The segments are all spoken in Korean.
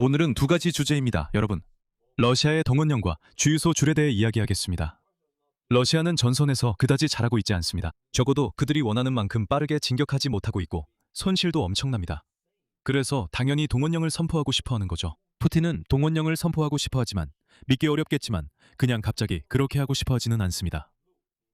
오늘은 두 가지 주제입니다, 여러분. 러시아의 동원령과 주유소 줄에 대해 이야기하겠습니다. 러시아는 전선에서 그다지 잘하고 있지 않습니다. 적어도 그들이 원하는 만큼 빠르게 진격하지 못하고 있고 손실도 엄청납니다. 그래서 당연히 동원령을 선포하고 싶어 하는 거죠. 푸틴은 동원령을 선포하고 싶어 하지만 믿기 어렵겠지만 그냥 갑자기 그렇게 하고 싶어 하지는 않습니다.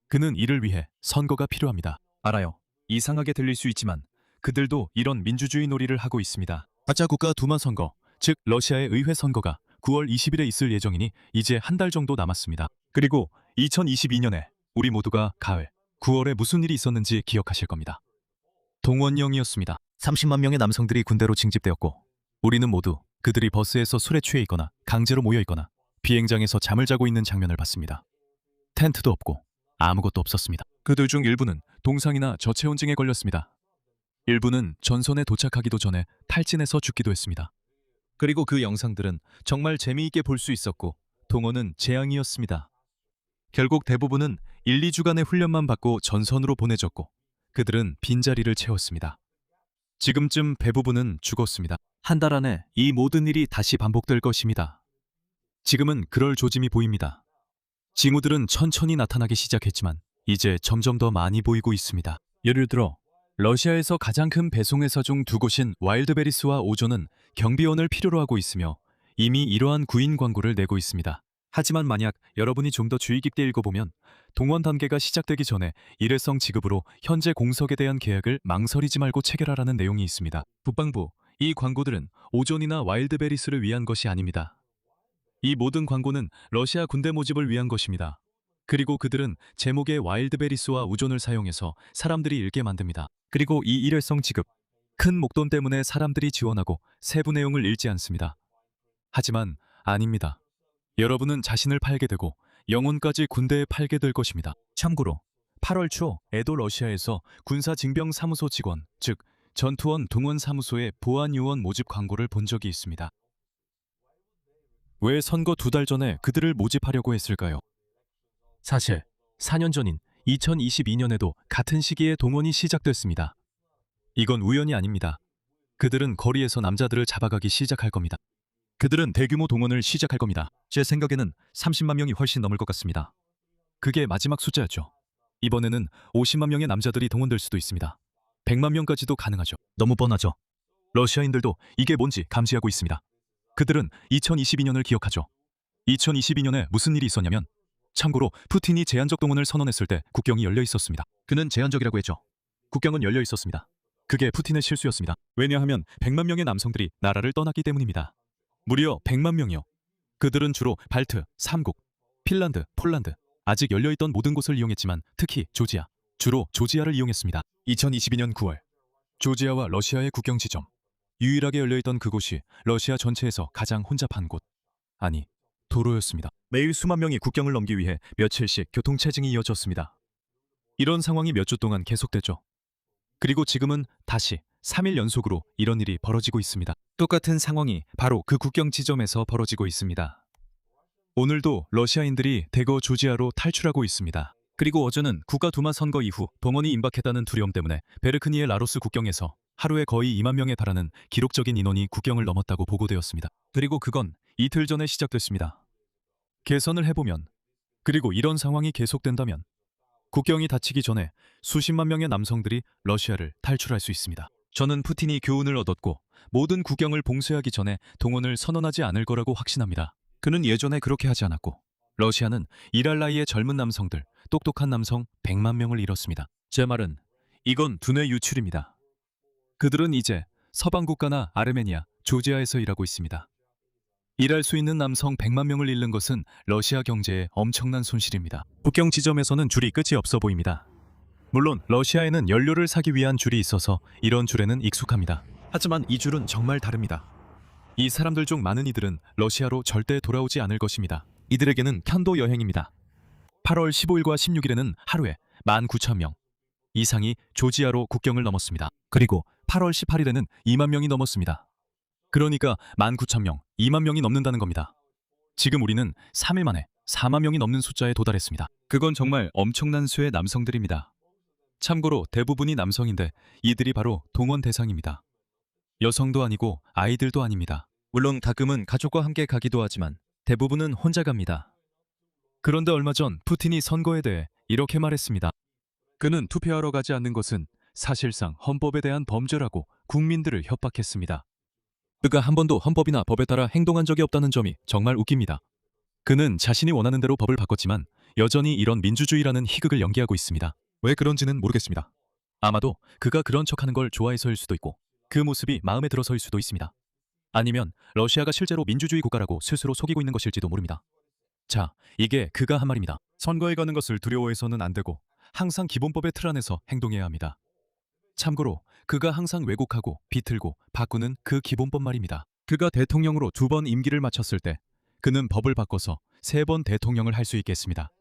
그는 이를 위해 선거가 필요합니다. 알아요. 이상하게 들릴 수 있지만 그들도 이런 민주주의 놀이를 하고 있습니다. 가짜 국가 두마 선거, 즉 러시아의 의회 선거가 9월 20일에 있을 예정이니 이제 한 달 정도 남았습니다. 그리고 2022년에 우리 모두가 가을 9월에 무슨 일이 있었는지 기억하실 겁니다. 동원령이었습니다. 30만 명의 남성들이 군대로 징집되었고 우리는 모두 그들이 버스에서 술에 취해 있거나 강제로 모여 있거나 비행장에서 잠을 자고 있는 장면을 봤습니다. 텐트도 없고 아무것도 없었습니다. 그들 중 일부는 동상이나 저체온증에 걸렸습니다. 일부는 전선에 도착하기도 전에 탈진해서 죽기도 했습니다. 그리고 그 영상들은 정말 재미있게 볼 수 있었고 동원은 재앙이었습니다. 결국 대부분은 1, 2주간의 훈련만 받고 전선으로 보내졌고 그들은 빈자리를 채웠습니다. 지금쯤 대부분은 죽었습니다. 한 달 안에 이 모든 일이 다시 반복될 것입니다. 지금은 그럴 조짐이 보입니다. 징후들은 천천히 나타나기 시작했지만 이제 점점 더 많이 보이고 있습니다. 예를 들어 러시아에서 가장 큰 배송회사 중 두 곳인 와일드베리스와 오존은 경비원을 필요로 하고 있으며 이미 이러한 구인 광고를 내고 있습니다. 하지만 만약 여러분이 좀 더 주의 깊게 읽어보면 동원 단계가 시작되기 전에 일회성 지급으로 현재 공석에 대한 계약을 망설이지 말고 체결하라는 내용이 있습니다. 국방부, 이 광고들은 오존이나 와일드베리스를 위한 것이 아닙니다. 이 모든 광고는 러시아 군대 모집을 위한 것입니다. 그리고 그들은 제목에 와일드베리스와 우존을 사용해서 사람들이 읽게 만듭니다. 그리고 이 일회성 지급, 큰 목돈 때문에 사람들이 지원하고 세부 내용을 읽지 않습니다. 하지만 아닙니다. 여러분은 자신을 팔게 되고 영혼까지 군대에 팔게 될 것입니다. 참고로 8월 초 에도 러시아에서 군사징병사무소 직원, 즉 전투원 동원사무소의 보안요원 모집 광고를 본 적이 있습니다. 왜 선거 2달 전에 그들을 모집하려고 했을까요? 사실 4년 전인 2022년에도 같은 시기에 동원이 시작됐습니다. 이건 우연이 아닙니다. 그들은 거리에서 남자들을 잡아가기 시작할 겁니다. 그들은 대규모 동원을 시작할 겁니다. 제 생각에는 30만 명이 훨씬 넘을 것 같습니다. 그게 마지막 숫자였죠. 이번에는 50만 명의 남자들이 동원될 수도 있습니다. 100만 명까지도 가능하죠. 너무 뻔하죠. 러시아인들도 이게 뭔지 감지하고 있습니다. 그들은 2022년을 기억하죠. 2022년에 무슨 일이 있었냐면 참고로 푸틴이 제한적 동원을 선언했을 때 국경이 열려 있었습니다. 그는 제한적이라고 했죠. 국경은 열려 있었습니다. 그게 푸틴의 실수였습니다. 왜냐하면 100만 명의 남성들이 나라를 떠났기 때문입니다. 무려 100만 명이요. 그들은 주로 발트, 3국, 핀란드, 폴란드, 아직 열려있던 모든 곳을 이용했지만 특히 조지아, 주로 조지아를 이용했습니다. 2022년 9월, 조지아와 러시아의 국경 지점, 유일하게 열려있던 그곳이 러시아 전체에서 가장 혼잡한 곳, 아니, 도로였습니다. 매일 수만 명이 국경을 넘기 위해 며칠씩 교통체증이 이어졌습니다. 이런 상황이 몇 주 동안 계속됐죠. 그리고 지금은 다시 3일 연속으로 이런 일이 벌어지고 있습니다. 똑같은 상황이 바로 그 국경 지점에서 벌어지고 있습니다. 오늘도 러시아인들이 대거 조지아로 탈출하고 있습니다. 그리고 어제는 국가두마 선거 이후 동원이 임박했다는 두려움 때문에 베르크니의 라로스 국경에서 하루에 거의 2만 명에 달하는 기록적인 인원이 국경을 넘었다고 보고되었습니다. 그리고 그건 이틀 전에 시작됐습니다. 계산을 해보면, 그리고 이런 상황이 계속된다면 국경이 닫히기 전에 수십만 명의 남성들이 러시아를 탈출할 수 있습니다. 저는 푸틴이 교훈을 얻었고 모든 국경을 봉쇄하기 전에 동원을 선언하지 않을 거라고 확신합니다. 그는 예전에 그렇게 하지 않았고 러시아는 일할 나이의 젊은 남성들, 똑똑한 남성 100만 명을 잃었습니다. 제 말은 이건 두뇌 유출입니다. 그들은 이제 서방 국가나 아르메니아, 조지아에서 일하고 있습니다. 일할 수 있는 남성 100만 명을 잃는 것은 러시아 경제에 엄청난 손실입니다. 국경 지점에서는 줄이 끝이 없어 보입니다. 물론 러시아에는 연료를 사기 위한 줄이 있어서 이런 줄에는 익숙합니다. 하지만 이 줄은 정말 다릅니다. 이 사람들 중 많은 이들은 러시아로 절대 돌아오지 않을 것입니다. 이들에게는 편도 여행입니다. 8월 15일과 16일에는 하루에 19,000명 이상이 조지아로 국경을 넘었습니다. 그리고 8월 18일에는 2만 명이 넘었습니다. 그러니까 19,000명, 2만 명이 넘는다는 겁니다. 지금 우리는 3일 만에 4만 명이 넘는 숫자에 도달했습니다. 그건 정말 엄청난 수의 남성들입니다. 참고로 대부분이 남성인데 이들이 바로 동원 대상입니다. 여성도 아니고 아이들도 아닙니다. 물론 가끔은 가족과 함께 가기도 하지만 대부분은 혼자 갑니다. 그런데 얼마 전 푸틴이 선거에 대해 이렇게 말했습니다. 그는 투표하러 가지 않는 것은 사실상 헌법에 대한 범죄라고 국민들을 협박했습니다. 그가 한 번도 헌법이나 법에 따라 행동한 적이 없다는 점이 정말 웃깁니다. 그는 자신이 원하는 대로 법을 바꿨지만 여전히 이런 민주주의라는 희극을 연기하고 있습니다. 왜 그런지는 모르겠습니다. 아마도 그가 그런 척하는 걸 좋아해서일 수도 있고 그 모습이 마음에 들어서일 수도 있습니다. 아니면 러시아가 실제로 민주주의 국가라고 스스로 속이고 있는 것일지도 모릅니다. 자, 이게 그가 한 말입니다. 선거에 가는 것을 두려워해서는 안 되고 항상 기본법의 틀 안에서 행동해야 합니다. 참고로 그가 항상 왜곡하고 비틀고 바꾸는 그 기본법 말입니다. 그가 대통령으로 2번 임기를 마쳤을 때 그는 법을 바꿔서 3번 대통령을 할 수 있게 했습니다.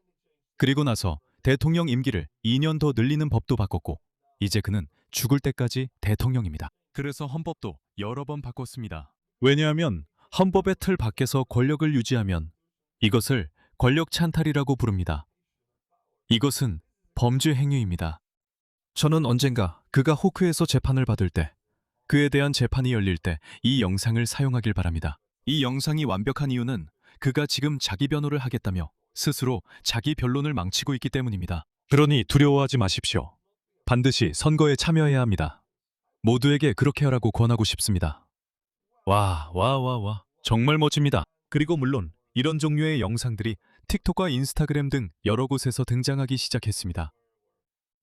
그리고 나서 대통령 임기를 2년 더 늘리는 법도 바꿨고 이제 그는 죽을 때까지 대통령입니다. 그래서 헌법도 여러 번 바꿨습니다. 왜냐하면 헌법의 틀 밖에서 권력을 유지하면 이것을 권력 찬탈이라고 부릅니다. 이것은 범죄 행위입니다. 저는 언젠가 그가 호크에서 재판을 받을 때 그에 대한 재판이 열릴 때 이 영상을 사용하길 바랍니다. 이 영상이 완벽한 이유는 그가 지금 자기 변호를 하겠다며 스스로 자기 변론을 망치고 있기 때문입니다. 그러니 두려워하지 마십시오. 반드시 선거에 참여해야 합니다. 모두에게 그렇게 하라고 권하고 싶습니다. 와. 정말 멋집니다. 그리고 물론 이런 종류의 영상들이 틱톡과 인스타그램 등 여러 곳에서 등장하기 시작했습니다.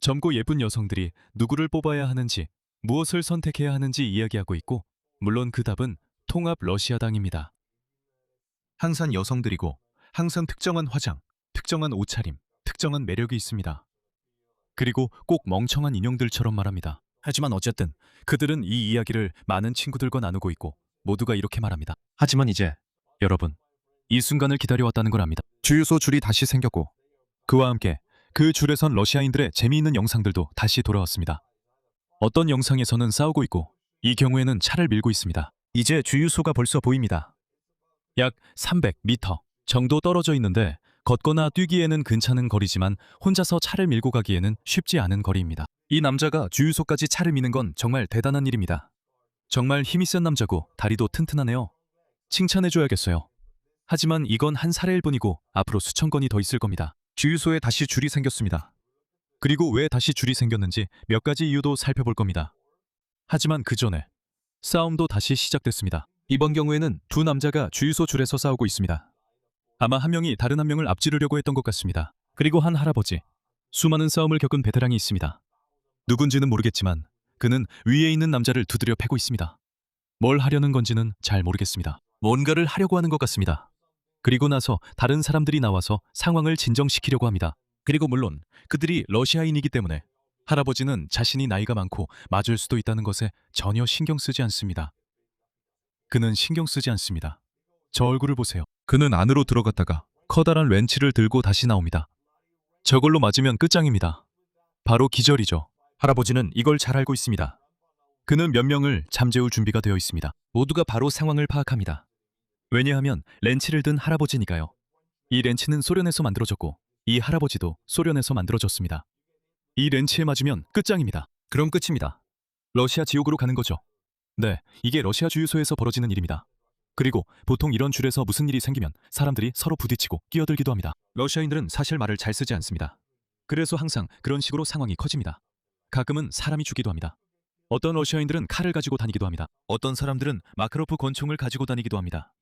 젊고 예쁜 여성들이 누구를 뽑아야 하는지, 무엇을 선택해야 하는지 이야기하고 있고, 물론 그 답은 통합 러시아당입니다. 항상 여성들이고, 항상 특정한 화장, 특정한 옷차림, 특정한 매력이 있습니다. 그리고 꼭 멍청한 인형들처럼 말합니다. 하지만 어쨌든 그들은 이 이야기를 많은 친구들과 나누고 있고 모두가 이렇게 말합니다. 하지만 이제 여러분, 이 순간을 기다려왔다는 걸 압니다. 주유소 줄이 다시 생겼고 그와 함께 그 줄에선 러시아인들의 재미있는 영상들도 다시 돌아왔습니다. 어떤 영상에서는 싸우고 있고 이 경우에는 차를 밀고 있습니다. 이제 주유소가 벌써 보입니다. 약 300m 정도 떨어져 있는데 걷거나 뛰기에는 괜찮은 거리지만 혼자서 차를 밀고 가기에는 쉽지 않은 거리입니다. 이 남자가 주유소까지 차를 미는 건 정말 대단한 일입니다. 정말 힘이 센 남자고 다리도 튼튼하네요. 칭찬해줘야겠어요. 하지만 이건 한 사례일 뿐이고 앞으로 수천 건이 더 있을 겁니다. 주유소에 다시 줄이 생겼습니다. 그리고 왜 다시 줄이 생겼는지 몇 가지 이유도 살펴볼 겁니다. 하지만 그 전에 싸움도 다시 시작됐습니다. 이번 경우에는 두 남자가 주유소 줄에서 싸우고 있습니다. 아마 한 명이 다른 한 명을 앞지르려고 했던 것 같습니다. 그리고 한 할아버지, 수많은 싸움을 겪은 베테랑이 있습니다. 누군지는 모르겠지만 그는 위에 있는 남자를 두드려 패고 있습니다. 뭘 하려는 건지는 잘 모르겠습니다. 뭔가를 하려고 하는 것 같습니다. 그리고 나서 다른 사람들이 나와서 상황을 진정시키려고 합니다. 그리고 물론 그들이 러시아인이기 때문에 할아버지는 자신이 나이가 많고 맞을 수도 있다는 것에 전혀 신경 쓰지 않습니다. 그는 신경 쓰지 않습니다. 저 얼굴을 보세요. 그는 안으로 들어갔다가 커다란 렌치를 들고 다시 나옵니다. 저걸로 맞으면 끝장입니다. 바로 기절이죠. 할아버지는 이걸 잘 알고 있습니다. 그는 몇 명을 잠재울 준비가 되어 있습니다. 모두가 바로 상황을 파악합니다. 왜냐하면 렌치를 든 할아버지니까요. 이 렌치는 소련에서 만들어졌고 이 할아버지도 소련에서 만들어졌습니다. 이 렌치에 맞으면 끝장입니다. 그럼 끝입니다. 러시아 지옥으로 가는 거죠. 네, 이게 러시아 주유소에서 벌어지는 일입니다. 그리고 보통 이런 줄에서 무슨 일이 생기면 사람들이 서로 부딪히고 끼어들기도 합니다. 러시아인들은 사실 말을 잘 쓰지 않습니다. 그래서 항상 그런 식으로 상황이 커집니다. 가끔은 사람이 죽기도 합니다. 어떤 러시아인들은 칼을 가지고 다니기도 합니다. 어떤 사람들은 마카로프 권총을 가지고 다니기도 합니다.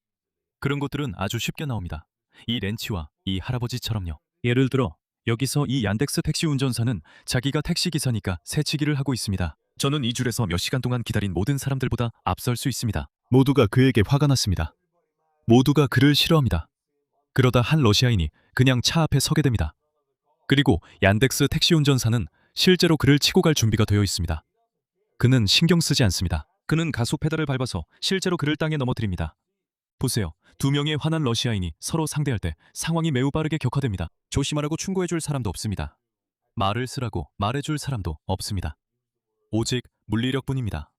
그런 것들은 아주 쉽게 나옵니다. 이 렌치와 이 할아버지처럼요. 예를 들어 여기서 이 얀덱스 택시 운전사는 자기가 택시기사니까 새치기를 하고 있습니다. 저는 이 줄에서 몇 시간 동안 기다린 모든 사람들보다 앞설 수 있습니다. 모두가 그에게 화가 났습니다. 모두가 그를 싫어합니다. 그러다 한 러시아인이 그냥 차 앞에 서게 됩니다. 그리고 얀덱스 택시 운전사는 실제로 그를 치고 갈 준비가 되어 있습니다. 그는 신경 쓰지 않습니다. 그는 가속 페달을 밟아서 실제로 그를 땅에 넘어뜨립니다. 보세요. 두 명의 화난 러시아인이 서로 상대할 때 상황이 매우 빠르게 격화됩니다. 조심하라고 충고해줄 사람도 없습니다. 말을 쓰라고 말해줄 사람도 없습니다. 오직 물리력뿐입니다.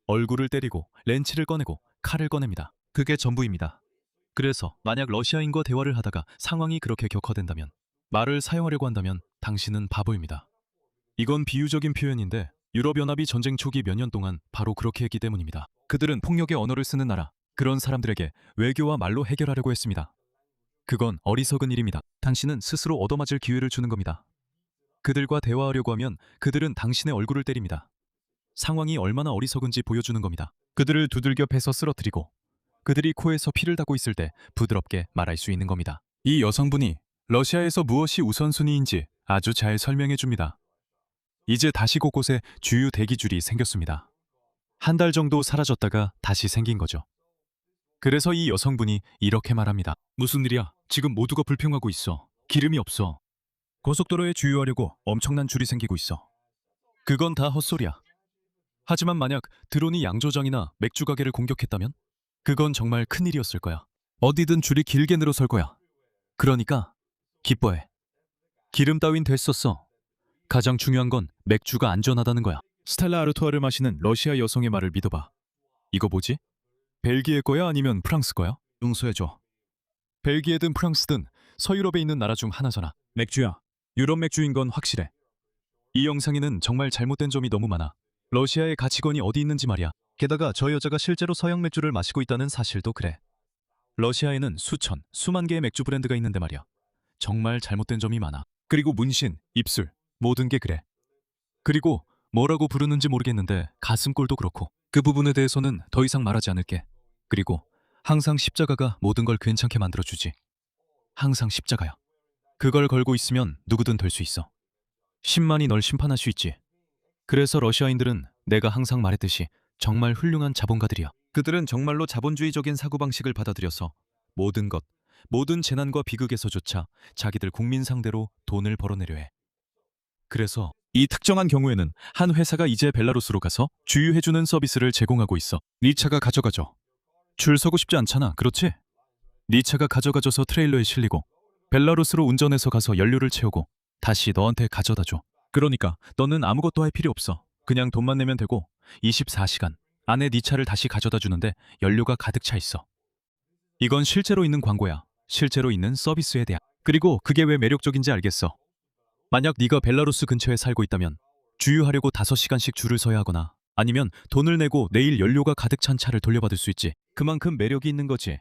얼굴을 때리고 렌치를 꺼내고 칼을 꺼냅니다. 그게 전부입니다. 그래서 만약 러시아인과 대화를 하다가 상황이 그렇게 격화된다면 말을 사용하려고 한다면 당신은 바보입니다. 이건 비유적인 표현인데 유럽연합이 전쟁 초기 몇 년 동안 바로 그렇게 했기 때문입니다. 그들은 폭력의 언어를 쓰는 나라, 그런 사람들에게 외교와 말로 해결하려고 했습니다. 그건 어리석은 일입니다. 당신은 스스로 얻어맞을 기회를 주는 겁니다. 그들과 대화하려고 하면 그들은 당신의 얼굴을 때립니다. 상황이 얼마나 어리석은지 보여주는 겁니다. 그들을 두들겨 패서 쓰러뜨리고 그들이 코에서 피를 다고 있을 때 부드럽게 말할 수 있는 겁니다. 이 여성분이 러시아에서 무엇이 우선순위인지 아주 잘 설명해 줍니다. 이제 다시 곳곳에 주유 대기줄이 생겼습니다. 한 달 정도 사라졌다가 다시 생긴 거죠. 그래서 이 여성분이 이렇게 말합니다. 무슨 일이야? 지금 모두가 불평하고 있어. 기름이 없어. 고속도로에 주유하려고 엄청난 줄이 생기고 있어. 그건 다 헛소리야. 하지만 만약 드론이 양조장이나 맥주 가게를 공격했다면? 그건 정말 큰일이었을 거야. 어디든 줄이 길게 늘어설 거야. 그러니까 기뻐해. 기름 따윈 됐었어. 가장 중요한 건 맥주가 안전하다는 거야. 스텔라 아르투아를 마시는 러시아 여성의 말을 믿어봐. 이거 뭐지? 벨기에 거야 아니면 프랑스 거야? 용서해줘. 벨기에든 프랑스든 서유럽에 있는 나라 중 하나잖아. 맥주야. 유럽 맥주인 건 확실해. 이 영상에는 정말 잘못된 점이 너무 많아. 러시아의 가치관이 어디 있는지 말이야. 게다가 저 여자가 실제로 서양 맥주를 마시고 있다는 사실도 그래. 러시아에는 수천, 수만 개의 맥주 브랜드가 있는데 말이야. 정말 잘못된 점이 많아. 그리고 문신, 입술, 모든 게 그래. 그리고 뭐라고 부르는지 모르겠는데 가슴골도 그렇고. 그 부분에 대해서는 더 이상 말하지 않을게. 그리고 항상 십자가가 모든 걸 괜찮게 만들어주지. 항상 십자가야. 그걸 걸고 있으면 누구든 될 수 있어. 10만이 널 심판할 수 있지. 그래서 러시아인들은 내가 항상 말했듯이 정말 훌륭한 자본가들이야. 그들은 정말로 자본주의적인 사고방식을 받아들여서 모든 것, 모든 재난과 비극에서조차 자기들 국민 상대로 돈을 벌어내려 해. 그래서 이 특정한 경우에는 한 회사가 이제 벨라루스로 가서 주유해주는 서비스를 제공하고 있어. 네 차가 가져가죠. 줄 서고 싶지 않잖아, 그렇지? 네 차가 가져가줘서 트레일러에 실리고 벨라루스로 운전해서 가서 연료를 채우고 다시 너한테 가져다줘. 그러니까 너는 아무것도 할 필요 없어. 그냥 돈만 내면 되고 24시간 안에 네 차를 다시 가져다 주는데 연료가 가득 차 있어. 이건 실제로 있는 광고야. 실제로 있는 서비스에 대한. 그리고 그게 왜 매력적인지 알겠어. 만약 네가 벨라루스 근처에 살고 있다면 주유하려고 5시간씩 줄을 서야 하거나 아니면 돈을 내고 내일 연료가 가득 찬 차를 돌려받을 수 있지. 그만큼 매력이 있는 거지.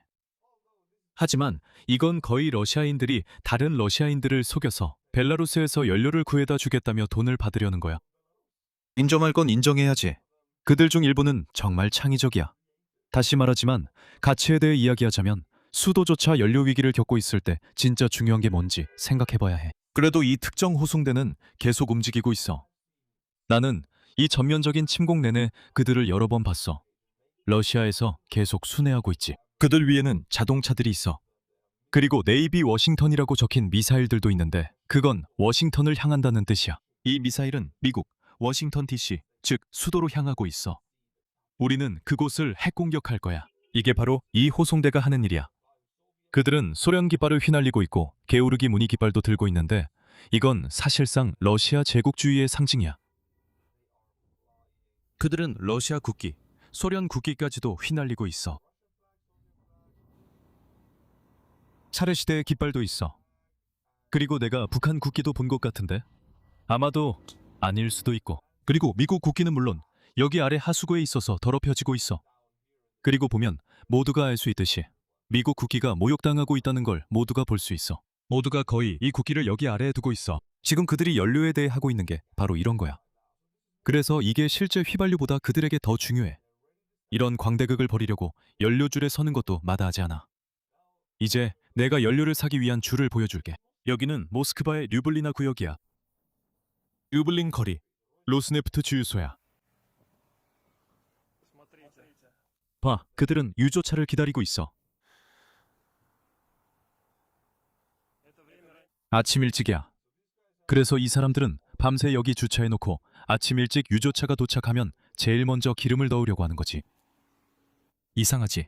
하지만 이건 거의 러시아인들이 다른 러시아인들을 속여서 벨라루스에서 연료를 구해다 주겠다며 돈을 받으려는 거야. 인정할 건 인정해야지. 그들 중 일부는 정말 창의적이야. 다시 말하지만 가치에 대해 이야기하자면 수도조차 연료 위기를 겪고 있을 때 진짜 중요한 게 뭔지 생각해봐야 해. 그래도 이 특정 호송대는 계속 움직이고 있어. 나는 이 전면적인 침공 내내 그들을 여러 번 봤어. 러시아에서 계속 순회하고 있지. 그들 위에는 자동차들이 있어. 그리고 네이비 워싱턴이라고 적힌 미사일들도 있는데 그건 워싱턴을 향한다는 뜻이야. 이 미사일은 미국, 워싱턴 DC, 즉 수도로 향하고 있어. 우리는 그곳을 핵공격할 거야. 이게 바로 이 호송대가 하는 일이야. 그들은 소련 깃발을 휘날리고 있고 게오르기 무늬 깃발도 들고 있는데 이건 사실상 러시아 제국주의의 상징이야. 그들은 러시아 국기, 소련 국기까지도 휘날리고 있어. 차례시대의 깃발도 있어. 그리고 내가 북한 국기도 본 것 같은데 아마도 아닐 수도 있고. 그리고 미국 국기는 물론 여기 아래 하수구에 있어서 더럽혀지고 있어. 그리고 보면 모두가 알 수 있듯이 미국 국기가 모욕당하고 있다는 걸 모두가 볼 수 있어. 모두가 거의 이 국기를 여기 아래에 두고 있어. 지금 그들이 연료에 대해 하고 있는 게 바로 이런 거야. 그래서 이게 실제 휘발유보다 그들에게 더 중요해. 이런 광대극을 벌이려고 연료줄에 서는 것도 마다하지 않아. 이제 내가 연료를 사기 위한 줄을 보여줄게. 여기는 모스크바의 류블리나 구역이야. 류블린 거리, 로스네프트 주유소야. 봐, 그들은 유조차를 기다리고 있어. 아침 일찍이야. 그래서 이 사람들은 밤새 여기 주차해놓고 아침 일찍 유조차가 도착하면 제일 먼저 기름을 넣으려고 하는 거지. 이상하지?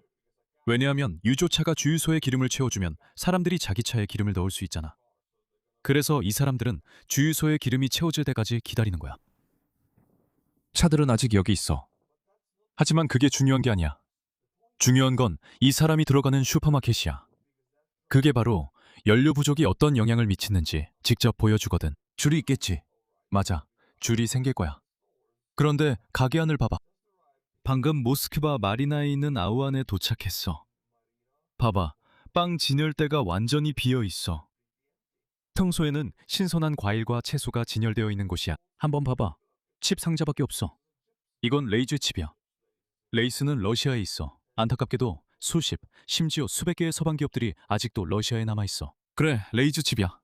왜냐하면 유조차가 주유소에 기름을 채워주면 사람들이 자기 차에 기름을 넣을 수 있잖아. 그래서 이 사람들은 주유소에 기름이 채워질 때까지 기다리는 거야. 차들은 아직 여기 있어. 하지만 그게 중요한 게 아니야. 중요한 건 이 사람이 들어가는 슈퍼마켓이야. 그게 바로 연료 부족이 어떤 영향을 미치는지 직접 보여주거든. 줄이 있겠지. 맞아. 줄이 생길 거야. 그런데 가게 안을 봐봐. 방금 모스크바 마리나에 있는 아우안에 도착했어. 봐봐, 빵 진열대가 완전히 비어 있어. 평소에는 신선한 과일과 채소가 진열되어 있는 곳이야. 한번 봐봐. 칩 상자밖에 없어. 이건 레이즈 칩이야. 레이스는 러시아에 있어. 안타깝게도 수십, 심지어 수백 개의 서방 기업들이 아직도 러시아에 남아 있어. 그래, 레이즈 칩이야.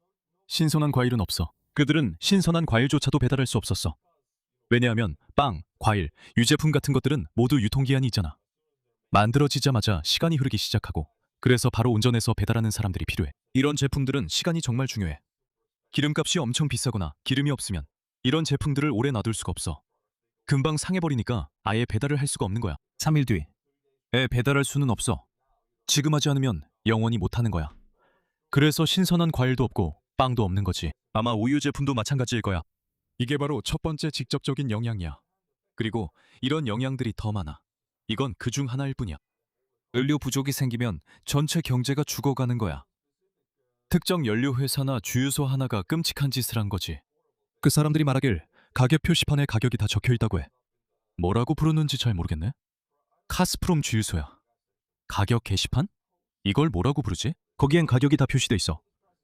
신선한 과일은 없어. 그들은 신선한 과일조차도 배달할 수 없었어. 왜냐하면 빵, 과일, 유제품 같은 것들은 모두 유통기한이 있잖아. 만들어지자마자 시간이 흐르기 시작하고, 그래서 바로 운전해서 배달하는 사람들이 필요해. 이런 제품들은 시간이 정말 중요해. 기름값이 엄청 비싸거나 기름이 없으면 이런 제품들을 오래 놔둘 수가 없어. 금방 상해버리니까 아예 배달을 할 수가 없는 거야. 3일 뒤에 배달할 수는 없어. 지금 하지 않으면 영원히 못하는 거야. 그래서 신선한 과일도 없고 빵도 없는 거지. 아마 우유 제품도 마찬가지일 거야. 이게 바로 첫 번째 직접적인 영향이야. 그리고 이런 영향들이 더 많아. 이건 그중 하나일 뿐이야. 연료 부족이 생기면 전체 경제가 죽어가는 거야. 특정 연료 회사나 주유소 하나가 끔찍한 짓을 한 거지. 그 사람들이 말하길 가격 표시판에 가격이 다 적혀 있다고 해. 뭐라고 부르는지 잘 모르겠네. 카스프롬 주유소야. 가격 게시판? 이걸 뭐라고 부르지? 거기엔 가격이 다 표시돼 있어.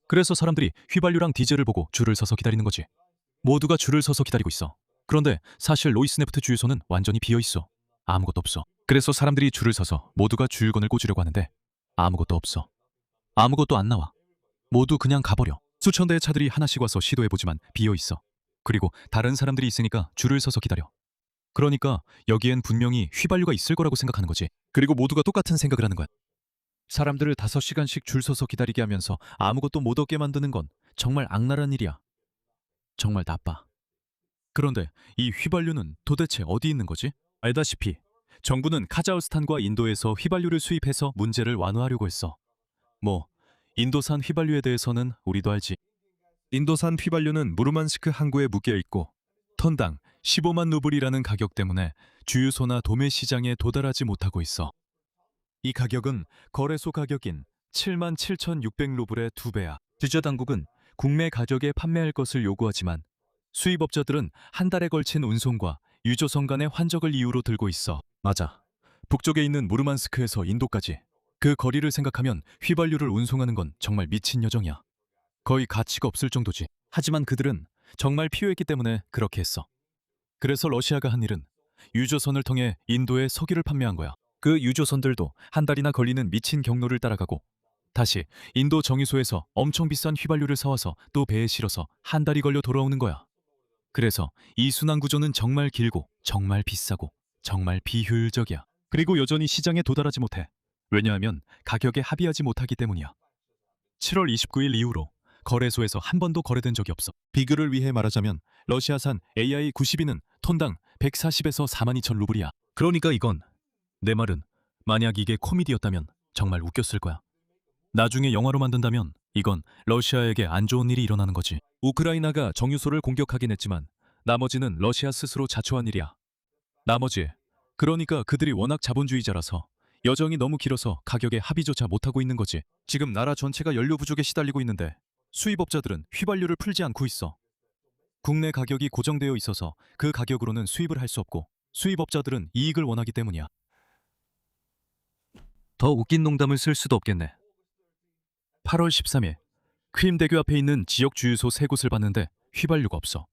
그래서 사람들이 휘발유랑 디젤을 보고 줄을 서서 기다리는 거지. 모두가 줄을 서서 기다리고 있어. 그런데 사실 로이스네프트 주유소는 완전히 비어 있어. 아무것도 없어. 그래서 사람들이 줄을 서서 모두가 주유건을 꽂으려고 하는데 아무것도 없어. 아무것도 안 나와. 모두 그냥 가버려. 수천 대의 차들이 하나씩 와서 시도해보지만 비어 있어. 그리고 다른 사람들이 있으니까 줄을 서서 기다려. 그러니까 여기엔 분명히 휘발유가 있을 거라고 생각하는 거지. 그리고 모두가 똑같은 생각을 하는 거야. 사람들을 5시간씩 줄 서서 기다리게 하면서 아무것도 못 얻게 만드는 건 정말 악랄한 일이야. 정말 나빠. 그런데 이 휘발유는 도대체 어디 있는 거지? 알다시피 정부는 카자흐스탄과 인도에서 휘발유를 수입해서 문제를 완화하려고 했어. 인도산 휘발유에 대해서는 우리도 알지. 인도산 휘발유는 무르만스크 항구에 묶여 있고 톤당 15만 루블이라는 가격 때문에 주유소나 도매 시장에 도달하지 못하고 있어. 이 가격은 거래소 가격인 77,600루블의 2배야. 지자 당국은 국내 가격에 판매할 것을 요구하지만 수입업자들은 한 달에 걸친 운송과 유조선 간의 환적을 이유로 들고 있어. 맞아. 북쪽에 있는 무르만스크에서 인도까지 그 거리를 생각하면 휘발유를 운송하는 건 정말 미친 여정이야. 거의 가치가 없을 정도지. 하지만 그들은 정말 필요했기 때문에 그렇게 했어. 그래서 러시아가 한 일은 유조선을 통해 인도에 석유를 판매한 거야. 그 유조선들도 한 달이나 걸리는 미친 경로를 따라가고 다시 인도 정유소에서 엄청 비싼 휘발유를 사와서 또 배에 실어서 한 달이 걸려 돌아오는 거야. 그래서 이 순환 구조는 정말 길고 정말 비싸고 정말 비효율적이야. 그리고 여전히 시장에 도달하지 못해. 왜냐하면 가격에 합의하지 못하기 때문이야. 7월 29일 이후로 거래소에서 한 번도 거래된 적이 없어. 비교를 위해 말하자면 러시아산 AI92는 톤당 140에서 42,000루블이야. 그러니까 이건, 내 말은 만약 이게 코미디였다면 정말 웃겼을 거야. 나중에 영화로 만든다면 이건 러시아에게 안 좋은 일이 일어나는 거지. 우크라이나가 정유소를 공격하긴 했지만 나머지는 러시아 스스로 자초한 일이야. 그러니까 그들이 워낙 자본주의자라서 여정이 너무 길어서 가격에 합의조차 못하고 있는 거지. 지금 나라 전체가 연료 부족에 시달리고 있는데 수입업자들은 휘발유를 풀지 않고 있어. 국내 가격이 고정되어 있어서 그 가격으로는 수입을 할 수 없고 수입업자들은 이익을 원하기 때문이야. 더 웃긴 농담을 쓸 수도 없겠네. 8월 13일 퀼대교 앞에 있는 지역 주유소 3곳을 봤는데 휘발유가 없어.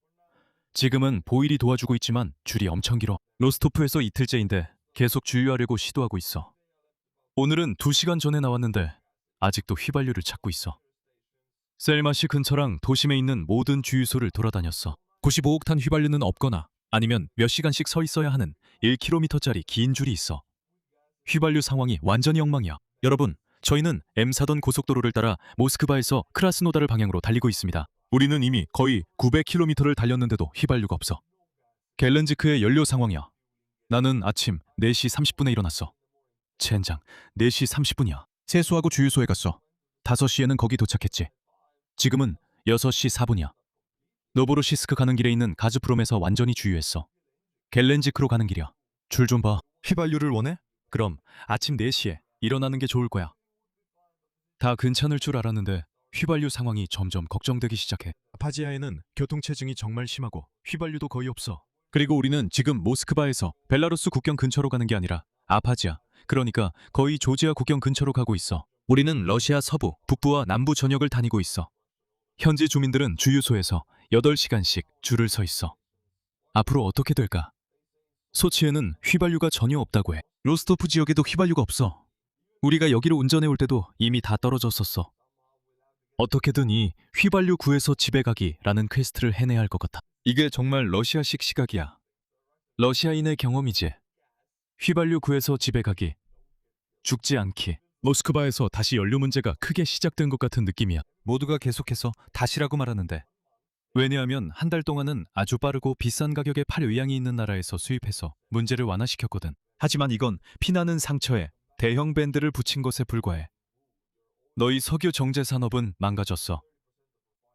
지금은 보일이 도와주고 있지만 줄이 엄청 길어. 로스토프에서 이틀째인데 계속 주유하려고 시도하고 있어. 오늘은 2시간 전에 나왔는데 아직도 휘발유를 찾고 있어. 셀마시 근처랑 도심에 있는 모든 주유소를 돌아다녔어. 95옥탄 휘발유는 없거나 아니면 몇 시간씩 서 있어야 하는 1km짜리 긴 줄이 있어. 휘발유 상황이 완전히 엉망이야. 여러분, 저희는 M4던 고속도로를 따라 모스크바에서 크라스노다르 방향으로 달리고 있습니다. 우리는 이미 거의 900km를 달렸는데도 휘발유가 없어. 갤렌지크의 연료 상황이야. 나는 아침 4시 30분에 일어났어. 젠장, 4시 30분이야. 세수하고 주유소에 갔어. 5시에는 거기 도착했지. 지금은 6시 4분이야. 노보로시스크 가는 길에 있는 가즈프롬에서 완전히 주유했어. 갤렌지크로 가는 길이야. 줄 좀 봐. 휘발유를 원해? 그럼 아침 4시에 일어나는 게 좋을 거야. 다 괜찮을 줄 알았는데 휘발유 상황이 점점 걱정되기 시작해. 아파지아에는 교통체증이 정말 심하고 휘발유도 거의 없어. 그리고 우리는 지금 모스크바에서 벨라루스 국경 근처로 가는 게 아니라 아파지아, 그러니까 거의 조지아 국경 근처로 가고 있어. 우리는 러시아 서부, 북부와 남부 전역을 다니고 있어. 현지 주민들은 주유소에서 8시간씩 줄을 서 있어. 앞으로 어떻게 될까? 소치에는 휘발유가 전혀 없다고 해. 로스토프 지역에도 휘발유가 없어. 우리가 여기로 운전해 올 때도 이미 다 떨어졌었어. 어떻게든 이 휘발유 구해서 집에 가기라는 퀘스트를 해내야 할 것 같아. 이게 정말 러시아식 시각이야. 러시아인의 경험이지. 휘발유 구해서 집에 가기. 죽지 않기. 모스크바에서 다시 연료 문제가 크게 시작된 것 같은 느낌이야. 모두가 계속해서 다시라고 말하는데. 왜냐하면 한 달 동안은 아주 빠르고 비싼 가격에 팔 의향이 있는 나라에서 수입해서 문제를 완화시켰거든. 하지만 이건 피나는 상처에 대형 밴드를 붙인 것에 불과해. 너희 석유 정제 산업은 망가졌어.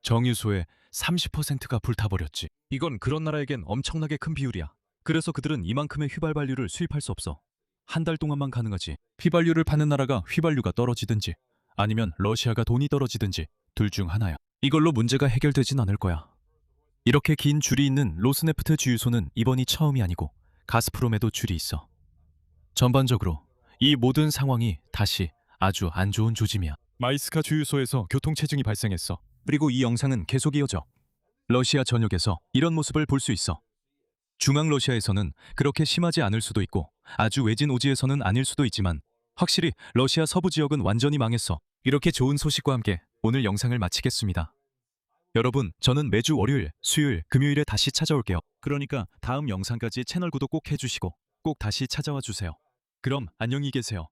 정유소의 30%가 불타버렸지. 이건 그런 나라에겐 엄청나게 큰 비율이야. 그래서 그들은 이만큼의 휘발유를 수입할 수 없어. 한 달 동안만 가능하지. 휘발유를 파는 나라가 휘발유가 떨어지든지 아니면 러시아가 돈이 떨어지든지 둘 중 하나야. 이걸로 문제가 해결되진 않을 거야. 이렇게 긴 줄이 있는 로스네프트 주유소는 이번이 처음이 아니고 가스프롬에도 줄이 있어. 전반적으로 이 모든 상황이 다시 아주 안 좋은 조짐이야. 마이스카 주유소에서 교통체증이 발생했어. 그리고 이 영상은 계속 이어져. 러시아 전역에서 이런 모습을 볼 수 있어. 중앙 러시아에서는 그렇게 심하지 않을 수도 있고 아주 외진 오지에서는 아닐 수도 있지만 확실히 러시아 서부 지역은 완전히 망했어. 이렇게 좋은 소식과 함께 오늘 영상을 마치겠습니다. 여러분, 저는 매주 월요일, 수요일, 금요일에 다시 찾아올게요. 그러니까 다음 영상까지 채널 구독 꼭 해주시고 꼭 다시 찾아와 주세요. 그럼 안녕히 계세요.